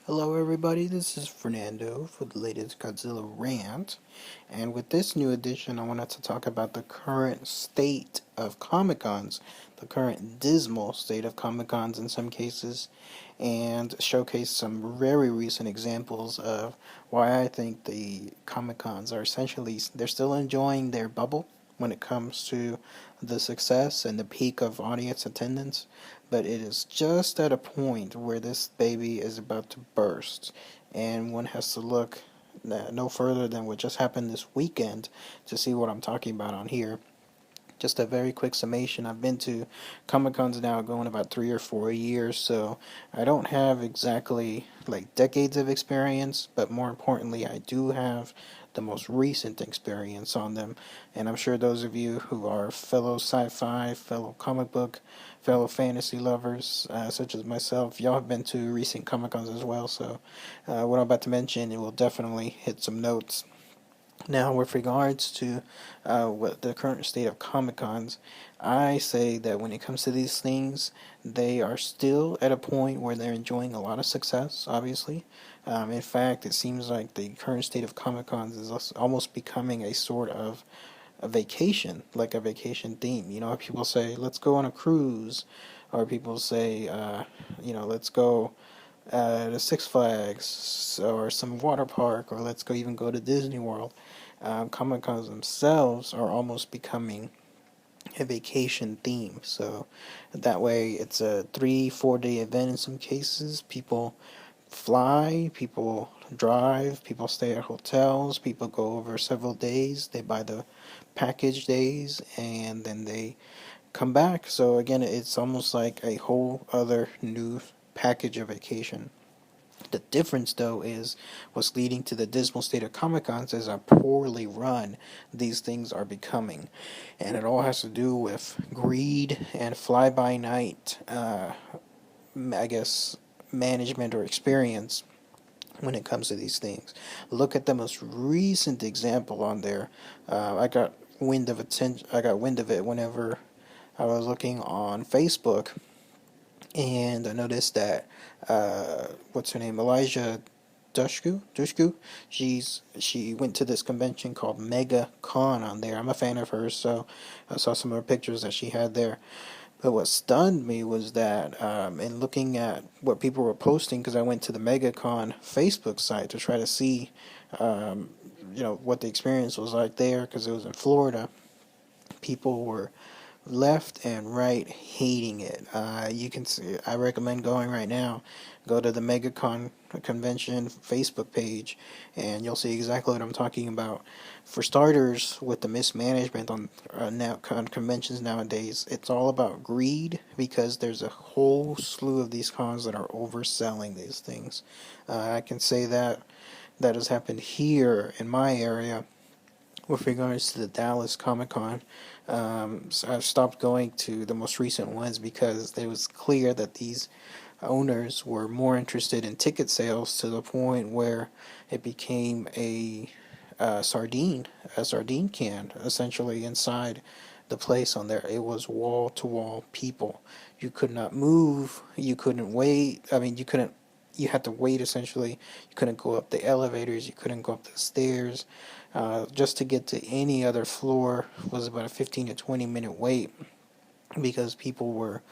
Hello, everybody. This is Fernando for the latest Godzilla Rant. And with this new edition, I wanted to talk about the current state of Comic Cons, the current dismal state of Comic Cons in some cases, and showcase some very recent examples of why I think the Comic Cons are essentially, they're still enjoying their bubble when it comes to the success and the peak of audience attendance, but it is just at a point where this baby is about to burst, and one has to look no further than what just happened this weekend to see what I'm talking about on here. Just a very quick summation. I've been to Comic Cons now going about 3 or 4 years, so I don't have exactly like decades of experience, but more importantly, I do have the most recent experience on them. And I'm sure those of you who are fellow sci-fi, fellow comic book, fellow fantasy lovers, such as myself, y'all have been to recent Comic Cons as well. So, what I'm about to mention, it will definitely hit some notes. Now, with regards to what the current state of Comic Cons, I say that when it comes to these things, they are still at a point where they're enjoying a lot of success, obviously. In fact, it seems like the current state of Comic Cons is almost becoming a sort of a vacation, like a vacation theme. You know, people say, let's go on a cruise, or people say, let's go to Six Flags or some water park, or let's go even go to Disney World. Comic Cons themselves are almost becoming a vacation theme. So that way, it's a 3, 4 day event in some cases. People fly, people drive, people stay at hotels, people go over several days. They buy the package days and then they come back. So again, it's almost like a whole other new package of vacation. The difference, though, is what's leading to the dismal state of Comic Cons is how poorly run these things are becoming. And it all has to do with greed and fly by night, I guess, management or experience when it comes to these things. Look at the most recent example on there. I got I got wind of it whenever I was looking on Facebook, and I noticed that what's her name, Elijah Dushku. She went to this convention called Mega Con on there. I'm a fan of hers, so I saw some of her pictures that she had there. But what stunned me was that, in looking at what people were posting, because I went to the MegaCon Facebook site to try to see, um, what the experience was like there, because it was in Florida. People were left and right hating it. You can see. I recommend going right now. Go to the MegaCon convention Facebook page, and you'll see exactly what I'm talking about. For starters, with the mismanagement on now conventions nowadays, it's all about greed because there's a whole slew of these cons that are overselling these things. I can say that that has happened here in my area with regards to the Dallas Comic Con. So I've stopped going to the most recent ones because it was clear that these owners were more interested in ticket sales to the point where it became a sardine can, essentially inside the place on there. It was wall to wall people. You could not move. You couldn't wait. I mean, you couldn't. You had to wait essentially. You couldn't go up the elevators. You couldn't go up the stairs. Just to get to any other floor was about a 15 to 20 minute wait because people were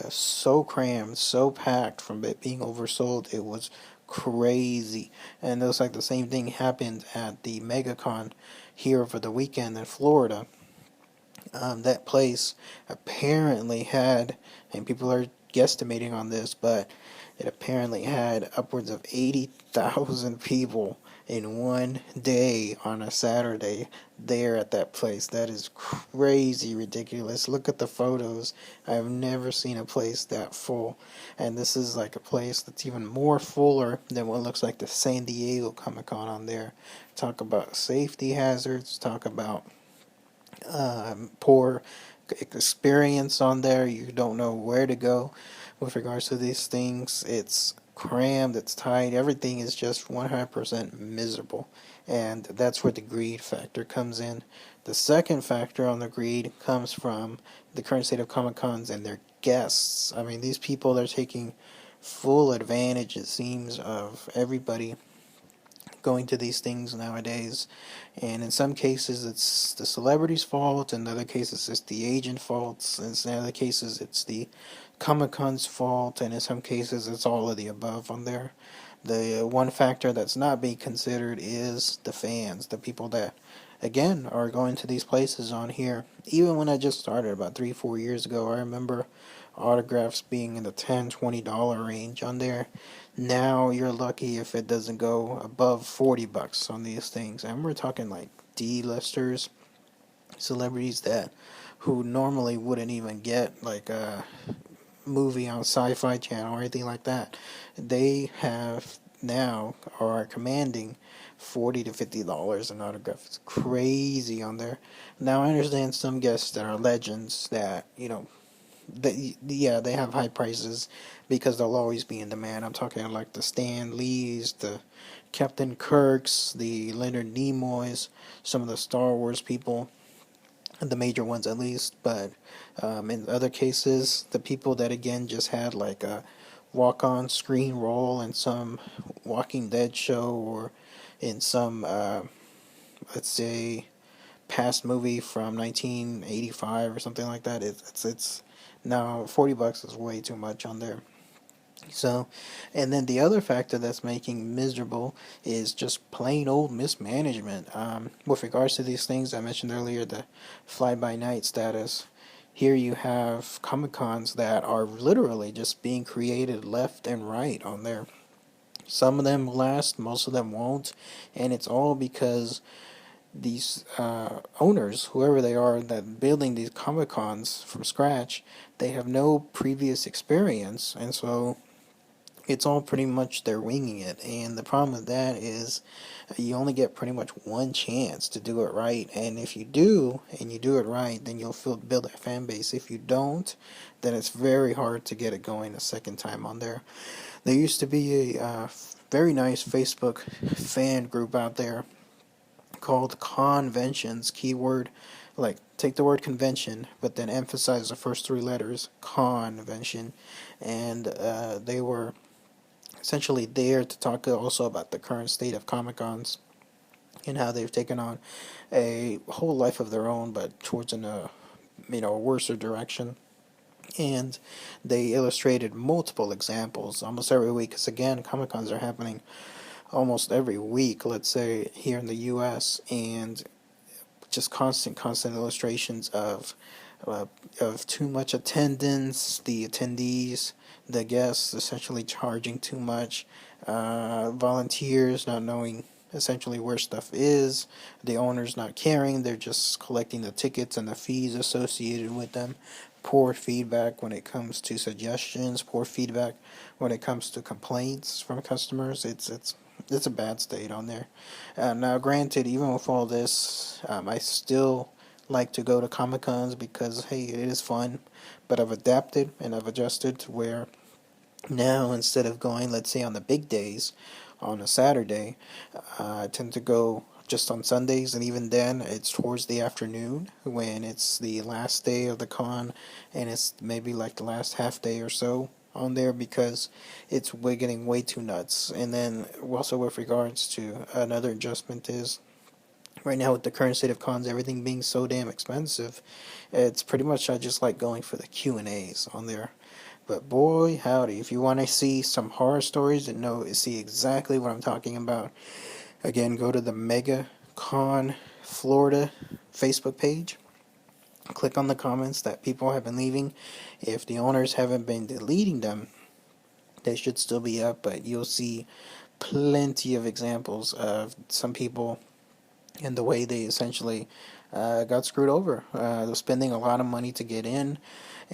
so crammed, so packed from it being oversold. It was crazy. And it was like the same thing happened at the MegaCon here over the weekend in Florida. That place apparently had, and people are guesstimating on this, but it apparently had upwards of 80,000 people in one day on a Saturday there at that place. That is crazy ridiculous. Look at the photos. I've never seen a place that full. And this is like a place that's even more fuller than what looks like the San Diego Comic Con on there. Talk about safety hazards, talk about poor experience on there. You don't know where to go with regards to these things. It's crammed, it's tight, everything is just 100% miserable. And that's where the greed factor comes in. The second factor on the greed comes from the current state of Comic Cons and their guests. I mean, these people are taking full advantage, it seems, of everybody going to these things nowadays. And in some cases, it's the celebrity's fault. In other cases, it's the agent fault. In other cases, it's the Comic Con's fault. And in some cases, it's all of the above on there. The one factor that's not being considered is the fans, the people that, again, are going to these places on here. Even when I just started about 3, 4 years ago, I remember autographs being in the $10, $20 range on there. Now you're lucky if it doesn't go above $40 on these things, and we're talking like D-listers, celebrities that who normally wouldn't even get like a movie on Sci-Fi Channel or anything like that. They have now or are commanding $40 to $50 an autograph. It's crazy on there. Now I understand some guests that are legends that yeah, they have high prices because they'll always be in demand. I'm talking like the Stan Lees, the Captain Kirks, the Leonard Nimoys, some of the Star Wars people, the major ones at least. But in other cases, the people that again just had like a walk-on screen role in some Walking Dead show or in some, let's say, past movie from 1985 or something like that. It's now $40 is way too much on there. So, and then the other factor that's making miserable is just plain old mismanagement. With regards to these things I mentioned earlier, the fly-by-night status. Here you have Comic Cons that are literally just being created left and right on there. Some of them last, most of them won't, and it's all because these owners, whoever they are, that building these Comic Cons from scratch, they have no previous experience, and so it's all pretty much they're winging it. And the problem with that is you only get pretty much one chance to do it right, and if you do and you do it right, then you'll build a fan base. If you don't, then it's very hard to get it going a second time on there. There used to be a very nice Facebook fan group out there called conventions, keyword, like take the word convention, but then emphasize the first 3 letters, convention, and they were essentially there to talk also about the current state of Comic Cons and how they've taken on a whole life of their own, but towards a worse direction. And they illustrated multiple examples almost every week, because again, Comic Cons are happening almost every week, let's say, here in the U.S., and just constant illustrations of too much attendance, the attendees, the guests essentially charging too much, volunteers not knowing essentially where stuff is, the owners not caring, they're just collecting the tickets and the fees associated with them, poor feedback when it comes to suggestions, poor feedback when it comes to complaints from customers. It's a bad state on there. Now, granted, even with all this, I still like to go to Comic Cons because, hey, it is fun. But I've adapted and I've adjusted to where now, instead of going, let's say, on the big days on a Saturday, I tend to go just on Sundays, and even then, it's towards the afternoon when it's the last day of the con, and it's maybe like the last half day or so on there, because we're getting way too nuts. And then also with regards to another adjustment is right now with the current state of cons, everything being so damn expensive, it's pretty much I just like going for the Q&As on there. But boy howdy, if you want to see some horror stories and see exactly what I'm talking about, again, go to the Mega Con Florida Facebook page. Click on the comments that people have been leaving. If the owners haven't been deleting them, they should still be up, but you'll see plenty of examples of some people and the way they essentially got screwed over. They're spending a lot of money to get in,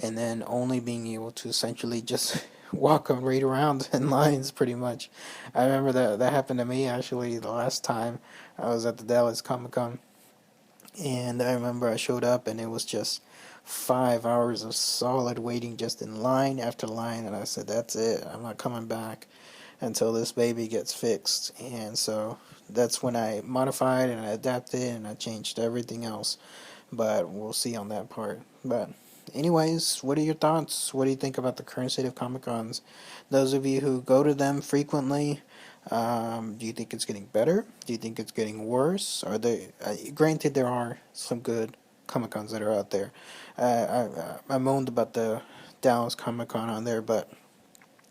and then only being able to essentially just walk right around in lines, pretty much. I remember that happened to me actually the last time I was at the Dallas Comic Con, and I remember I showed up and it was just 5 hours of solid waiting just in line after line, and I said, that's it, I'm not coming back until this baby gets fixed. And so that's when I modified and I adapted and I changed everything else, but we'll see on that part. But anyways, what are your thoughts? What do you think about the current state of Comic Cons? Those of you who go to them frequently, do you think it's getting better? Do you think it's getting worse? Are they? Granted, there are some good Comic Cons that are out there. I moaned about the Dallas Comic Con on there, but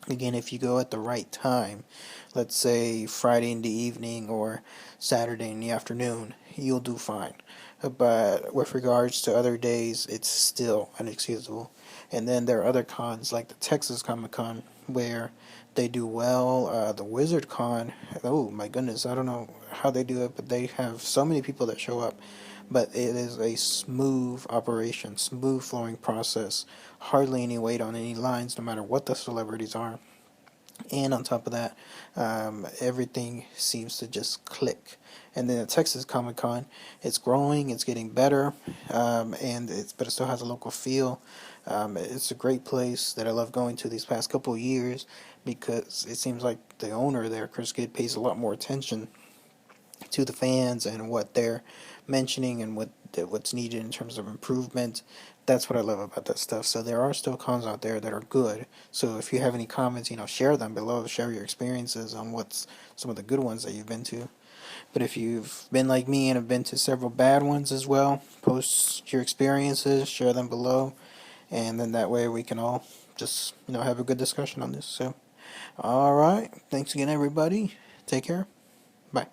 again, if you go at the right time, let's say Friday in the evening or Saturday in the afternoon, you'll do fine. But with regards to other days, it's still inexcusable. And then there are other cons like the Texas Comic Con where they do well. The Wizard Con, oh my goodness, I don't know how they do it, but they have so many people that show up. But it is a smooth operation, smooth flowing process, hardly any wait on any lines, no matter what the celebrities are. And on top of that, everything seems to just click. And then at Texas Comic Con, it's growing, it's getting better, but it still has a local feel. It's a great place that I love going to these past couple of years because it seems like the owner there, Chris Kidd, pays a lot more attention to the fans and what they're mentioning and what's needed in terms of improvement. That's what I love about that stuff. So there are still cons out there that are good. So if you have any comments, share them below. Share your experiences on what's some of the good ones that you've been to. But if you've been like me and have been to several bad ones as well, post your experiences, share them below, and then that way we can all just have a good discussion on this. So, all right, thanks again, everybody. Take care. Bye.